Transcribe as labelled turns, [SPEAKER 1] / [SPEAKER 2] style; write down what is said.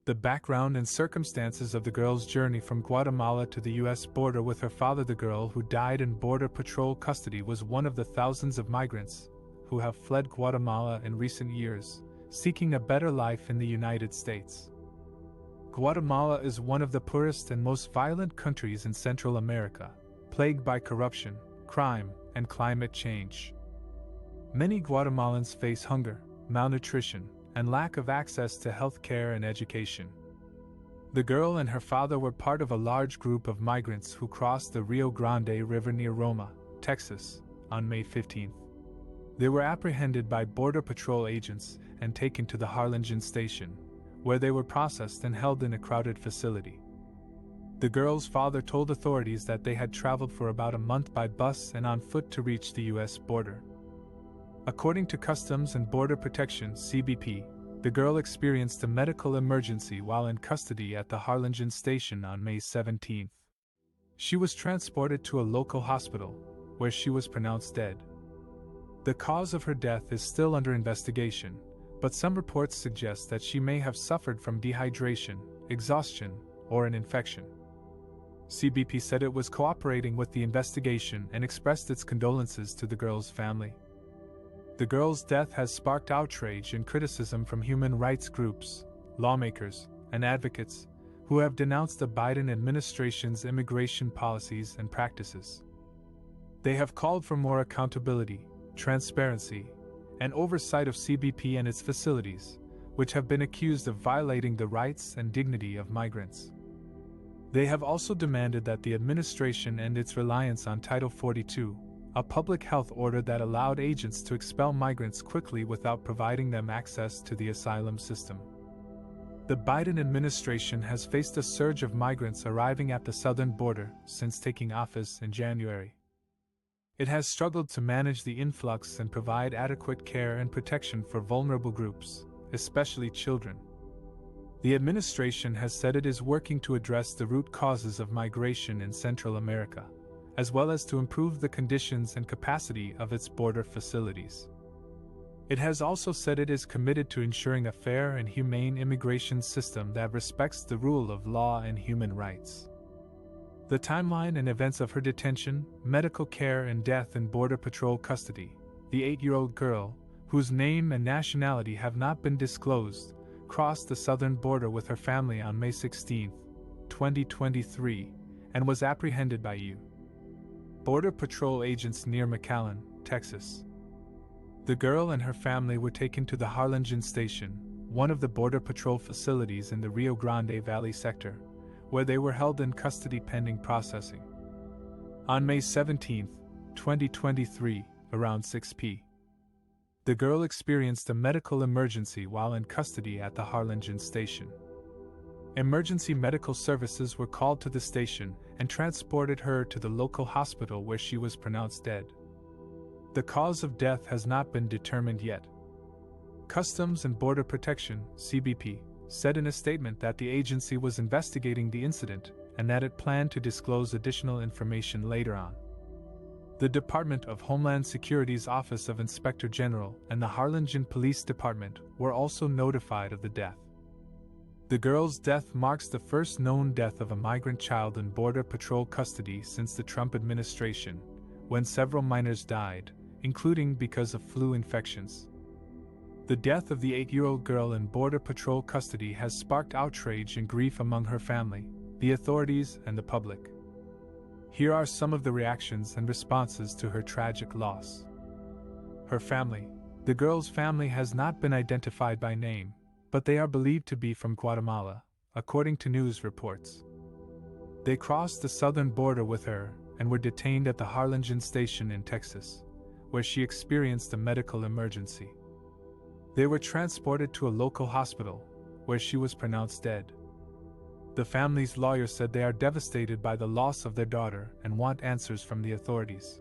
[SPEAKER 1] The background and circumstances of the girl's journey from Guatemala to the U.S. border with her father. The girl who died in Border Patrol custody was one of the thousands of migrants who have fled Guatemala in recent years, seeking a better life in the United States. Guatemala is one of the poorest and most violent countries in Central America, plagued by corruption, crime, and climate change. Many Guatemalans face hunger, malnutrition, and lack of access to health care and education. The girl and her father were part of a large group of migrants who crossed the Rio Grande River near Roma, Texas, on May 15. They were apprehended by Border Patrol agents and taken to the Harlingen station, where they were processed and held in a crowded facility. The girl's father told authorities that they had traveled for about a month by bus and on foot to reach the U.S. border. According to Customs and Border Protection (CBP), the girl experienced a medical emergency while in custody at the Harlingen station on May 17. She was transported to a local hospital, where she was pronounced dead. The cause of her death is still under investigation, but some reports suggest that she may have suffered from dehydration, exhaustion, or an infection. CBP said it was cooperating with the investigation and expressed its condolences to the girl's family. The girl's death has sparked outrage and criticism from human rights groups, lawmakers, and advocates who have denounced the Biden administration's immigration policies and practices. They have called for more accountability, transparency, and oversight of CBP and its facilities, which have been accused of violating the rights and dignity of migrants. They have also demanded that the administration end its reliance on Title 42, a public health order that allowed agents to expel migrants quickly without providing them access to the asylum system. The Biden administration has faced a surge of migrants arriving at the southern border since taking office in January. It has struggled to manage the influx and provide adequate care and protection for vulnerable groups, especially children. The administration has said it is working to address the root causes of migration in Central America, as well as to improve the conditions and capacity of its border facilities. It has also said it is committed to ensuring a fair and humane immigration system that respects the rule of law and human rights. The timeline and events of her detention, medical care, and death in Border Patrol custody. The 8-year-old girl, whose name and nationality have not been disclosed, crossed the southern border with her family on May 16, 2023, and was apprehended by U.S. Border Patrol agents near McAllen, Texas. The girl and her family were taken to the Harlingen station, one of the Border Patrol facilities in the Rio Grande Valley sector, where they were held in custody pending processing. On May 17, 2023, around 6 p.m., the girl experienced a medical emergency while in custody at the Harlingen station. Emergency medical services were called to the station and transported her to the local hospital where she was pronounced dead. The cause of death has not been determined yet. Customs and Border Protection (CBP) said in a statement that the agency was investigating the incident and that it planned to disclose additional information later on. The Department of Homeland Security's Office of Inspector General and the Harlingen Police Department were also notified of the death. The girl's death marks the first known death of a migrant child in Border Patrol custody since the Trump administration, when several minors died, including because of flu infections. The death of the 8-year-old girl in Border Patrol custody has sparked outrage and grief among her family, the authorities, and the public. Here are some of the reactions and responses to her tragic loss. Her family. The girl's family has not been identified by name, but they are believed to be from Guatemala, according to news reports. They crossed the southern border with her and were detained at the Harlingen station in Texas, where she experienced a medical emergency. They were transported to a local hospital, where she was pronounced dead. The family's lawyer said they are devastated by the loss of their daughter and want answers from the authorities.